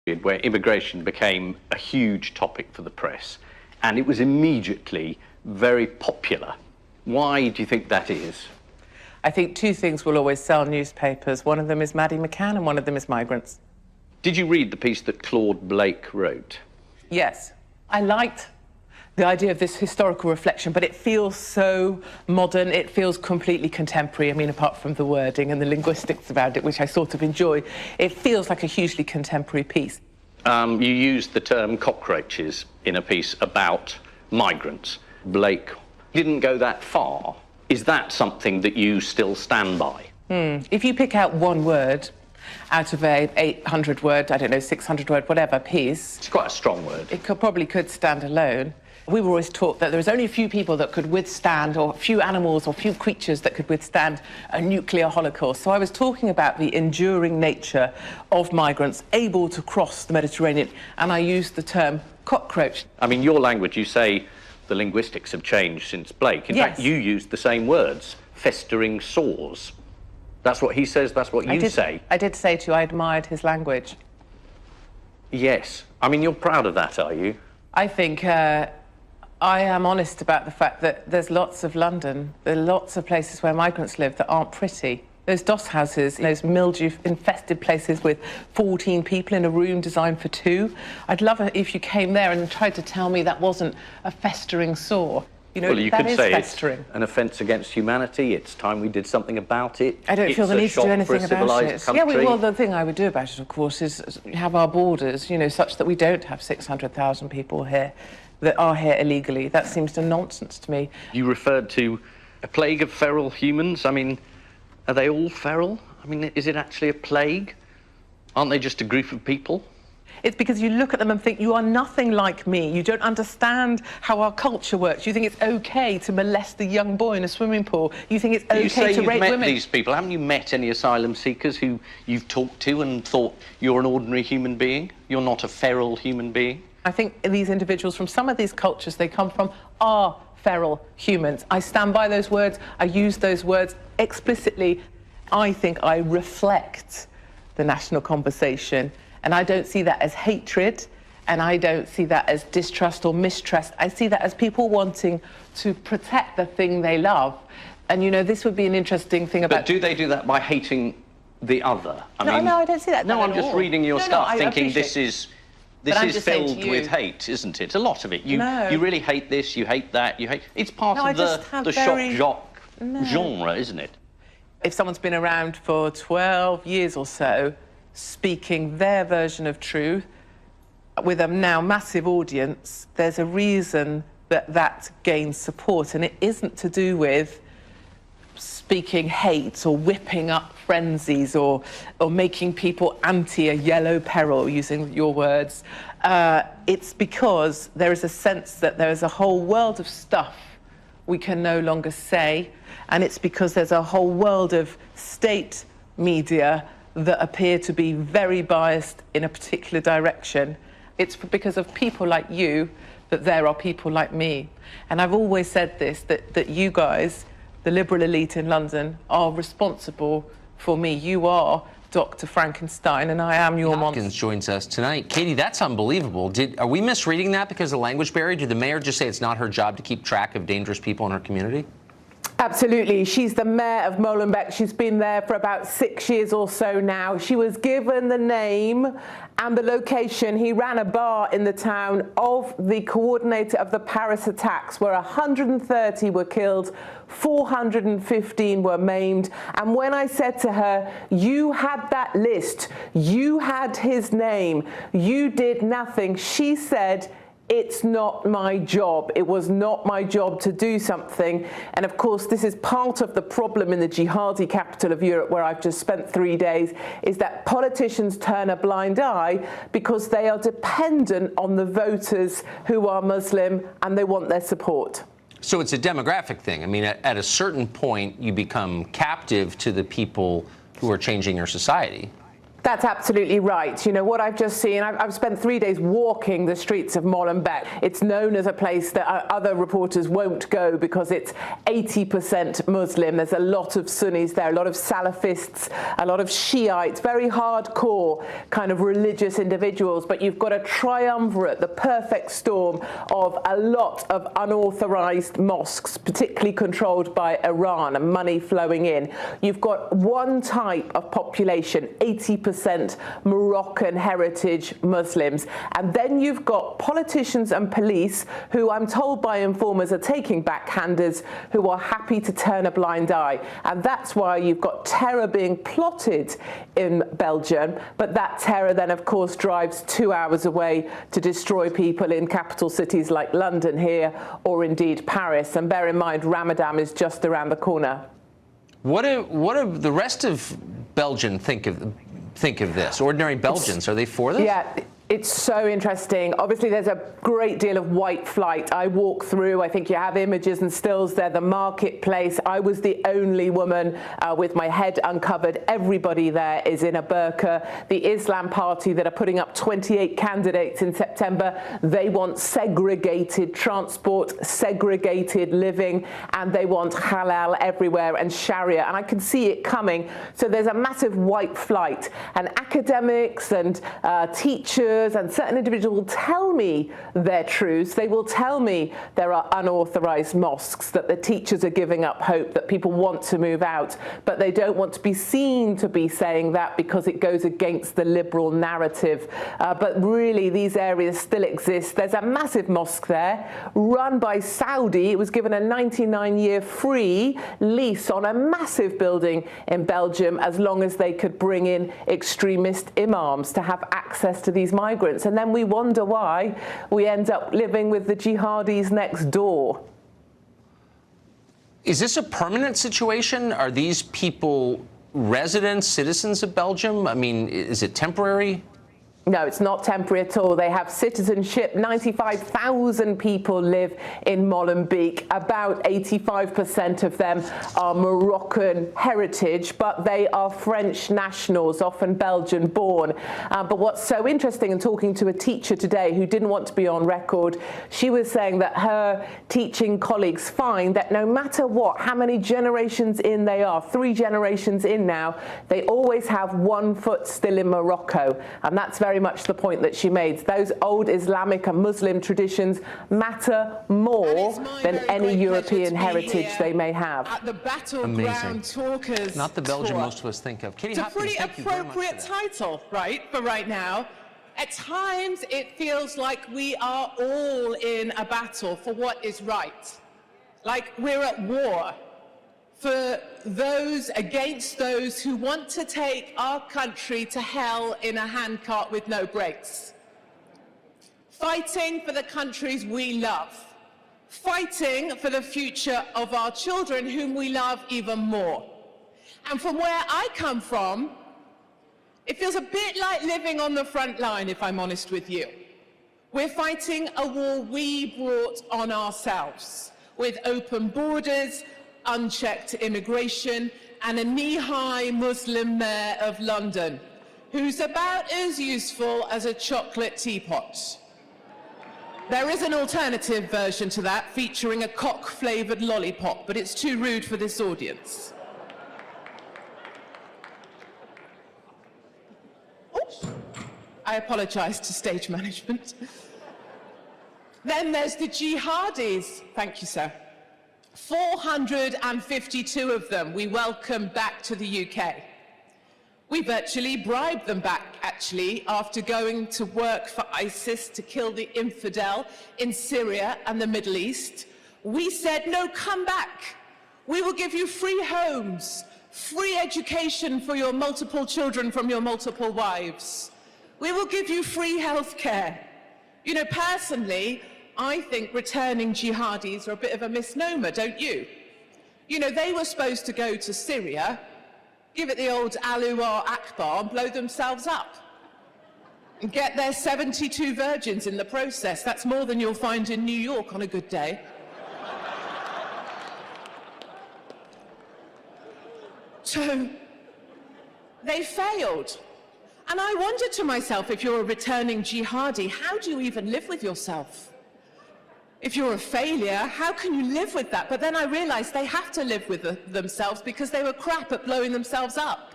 where immigration became a huge topic for the press, and it was immediately very popular. Why do you think that is? I think two things will always sell newspapers. One of them is Maddie McCann and one of them is migrants. Did you read the piece that Claude Blake wrote? Yes. I liked the idea of this historical reflection, but it feels so modern, it feels completely contemporary. I mean, apart from the wording and the linguistics about it, which I sort of enjoy, it feels like a hugely contemporary piece. You used the term cockroaches in a piece about migrants. Blake didn't go that far. Is that something that you still stand by? If you pick out one word out of a 800-word, I don't know, 600-word, whatever piece... It's quite a strong word. It probably could stand alone. We were always taught that there was only a few people that could withstand, or a few animals or few creatures that could withstand a nuclear holocaust. So I was talking about the enduring nature of migrants able to cross the Mediterranean, and I used the term cockroach. I mean, your language, you say the linguistics have changed since Blake. In fact, you used the same words, festering sores. That's what he says, that's what you say. I did say to you I admired his language. Yes. I mean, you're proud of that, are you? I think I am honest about the fact that there's lots of London, there are lots of places where migrants live that aren't pretty. Those doss houses, those mildew-infested places with 14 people in a room designed for 2. I'd love it if you came there and tried to tell me that wasn't a festering sore. You know, well, you could say festering. It's an offence against humanity. It's time we did something about it. I don't feel the need to do anything about it. Country. Yeah, well, the thing I would do about it, of course, is have our borders, you know, such that we don't have 600,000 people here that are here illegally. That seems nonsense to me. You referred to a plague of feral humans. I mean, are they all feral? I mean, is it actually a plague? Aren't they just a group of people? It's because you look at them and think, you are nothing like me. You don't understand how our culture works. You think it's OK to molest a young boy in a swimming pool. You think it's OK to rape women. You say you've met these people. Haven't you met any asylum seekers who you've talked to and thought you're an ordinary human being? You're not a feral human being? I think these individuals from some of these cultures they come from are feral humans. I stand by those words. I use those words explicitly. I think I reflect the national conversation. And I don't see that as hatred, and I don't see that as distrust or mistrust. I see that as people wanting to protect the thing they love. And, you know, this would be an interesting thing about... But do they do that by hating the other? No, I don't see that. No, I'm just reading your stuff, thinking this is filled with hate, isn't it? A lot of it. You really hate this, you hate that, you hate... It's part of the shock jock genre, isn't it? If someone's been around for 12 years or so, speaking their version of truth with a now massive audience, there's a reason that that gains support, and it isn't to do with speaking hate or whipping up frenzies or making people anti a yellow peril, using your words. It's because there is a sense that there is a whole world of stuff we can no longer say, and it's because there's a whole world of state media that appear to be very biased in a particular direction. It's because of people like you that there are people like me. And I've always said this, that you guys, the liberal elite in London, are responsible for me. You are Dr. Frankenstein, and I am your monster. Hopkins joins us tonight. Katie, that's unbelievable. Are we misreading that because of the language barrier? Did the mayor just say it's not her job to keep track of dangerous people in her community? Absolutely. She's the mayor of Molenbeek. She's been there for about 6 years or so now. She was given the name and the location. He ran a bar in the town of the coordinator of the Paris attacks, where 130 were killed, 415 were maimed. And when I said to her, you had that list, you had his name, you did nothing, she said, it's not my job. It was not my job to do something. And of course, this is part of the problem in the jihadi capital of Europe, where I've just spent 3 days, is that politicians turn a blind eye because they are dependent on the voters who are Muslim and they want their support. So it's a demographic thing. I mean, at a certain point, you become captive to the people who are changing your society. That's absolutely right. You know, what I've just seen, I've spent 3 days walking the streets of Molenbeek. It's known as a place that other reporters won't go because it's 80% Muslim. There's a lot of Sunnis there, a lot of Salafists, a lot of Shiites, very hardcore kind of religious individuals. But you've got a triumvirate, the perfect storm of a lot of unauthorized mosques, particularly controlled by Iran, and money flowing in. You've got one type of population, 80% Moroccan heritage Muslims. And then you've got politicians and police who, I'm told by informers, are taking backhanders, who are happy to turn a blind eye. And that's why you've got terror being plotted in Belgium. But that terror then, of course, drives 2 hours away to destroy people in capital cities like London here, or indeed Paris. And bear in mind, Ramadan is just around the corner. What do the rest of Belgium think of this? Ordinary Belgians, are they for this? Yeah. It's so interesting. Obviously, there's a great deal of white flight. I walk through, I think you have images and stills there, the marketplace. I was the only woman with my head uncovered. Everybody there is in a burqa. The Islam Party that are putting up 28 candidates in September, they want segregated transport, segregated living, and they want halal everywhere and Sharia. And I can see it coming. So there's a massive white flight. And academics and teachers and certain individuals will tell me their truths. They will tell me there are unauthorized mosques, that the teachers are giving up hope, that people want to move out, but they don't want to be seen to be saying that because it goes against the liberal narrative. But really, these areas still exist. There's a massive mosque there, run by Saudi. It was given a 99-year free lease on a massive building in Belgium as long as they could bring in extremist imams to have access to these migrants. And then we wonder why we end up living with the jihadis next door. Is this a permanent situation? Are these people residents, citizens of Belgium? I mean, is it temporary? No, it's not temporary at all. They have citizenship. 95,000 people live in Molenbeek. About 85% of them are Moroccan heritage, but they are French nationals, often Belgian born. But what's so interesting, in talking to a teacher today who didn't want to be on record, she was saying that her teaching colleagues find that no matter what, how many generations in they are, 3 generations in now, they always have one foot still in Morocco. And that's very much the point that she made. Those old Islamic and Muslim traditions matter more than any European heritage they may have. At the Battleground Talkers Not the Belgium tour. Most of us think of. Katie It's a Hopkins, pretty appropriate title, right, for right now. At times, it feels like we are all in a battle for what is right. Like we're at war. For those against those who want to take our country to hell in a handcart with no brakes. Fighting for the countries we love. Fighting for the future of our children, whom we love even more. And from where I come from, it feels a bit like living on the front line, if I'm honest with you. We're fighting a war we brought on ourselves, with open borders, unchecked immigration, and a knee-high Muslim mayor of London, who's about as useful as a chocolate teapot. There is an alternative version to that, featuring a cock-flavoured lollipop, but it's too rude for this audience. Oops. I apologise to stage management. Then there's the jihadis. Thank you, sir. 452 of them we welcomed back to the UK. We virtually bribed them back, actually, after going to work for ISIS to kill the infidel in Syria and the Middle East. We said, no, come back. We will give you free homes, free education for your multiple children from your multiple wives. We will give you free healthcare. You know, personally, I think returning jihadis are a bit of a misnomer, don't you? You know, they were supposed to go to Syria, give it the old Allahu Akbar and blow themselves up. And get their 72 virgins in the process. That's more than you'll find in New York on a good day. So, they failed. And I wondered to myself, if you're a returning jihadi, how do you even live with yourself? If you're a failure, how can you live with that? But then I realized they have to live with themselves because they were crap at blowing themselves up.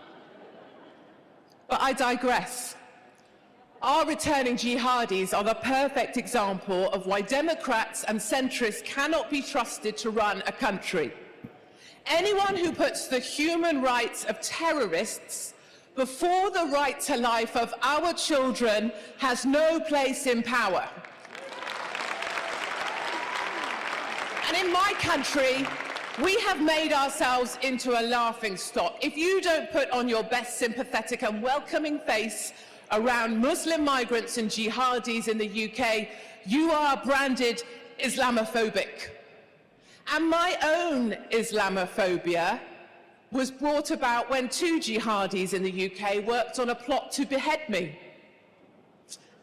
But I digress. Our returning jihadis are the perfect example of why Democrats and centrists cannot be trusted to run a country. Anyone who puts the human rights of terrorists before the right to life of our children has no place in power. And in my country, we have made ourselves into a laughingstock. If you don't put on your best sympathetic and welcoming face around Muslim migrants and jihadis in the UK, you are branded Islamophobic. And my own Islamophobia was brought about when two jihadis in the UK worked on a plot to behead me.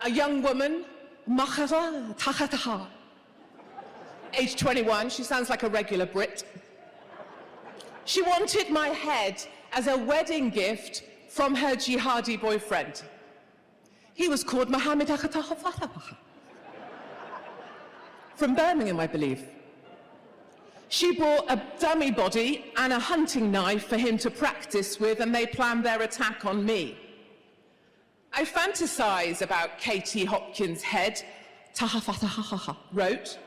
A young woman, age 21, she sounds like a regular Brit. She wanted my head as a wedding gift from her jihadi boyfriend. He was called Mohammed from Birmingham, I believe. She bought a dummy body and a hunting knife for him to practice with, and they planned their attack on me. I fantasize about Katie Hopkins' head, wrote.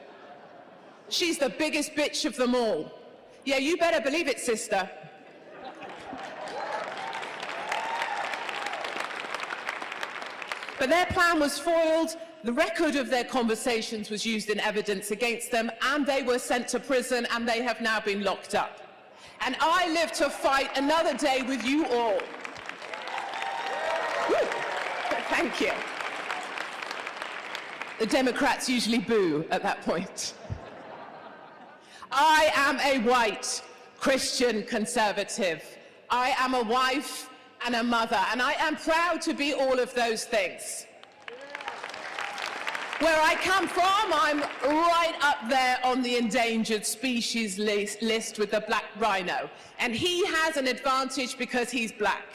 She's the biggest bitch of them all. Yeah, you better believe it, sister. But their plan was foiled. The record of their conversations was used in evidence against them, and they were sent to prison, and they have now been locked up. And I live to fight another day with you all. Woo. Thank you. The Democrats usually boo at that point. I am a white Christian conservative. I am a wife and a mother, and I am proud to be all of those things. Where I come from, I'm right up there on the endangered species list with the black rhino. And he has an advantage because he's black.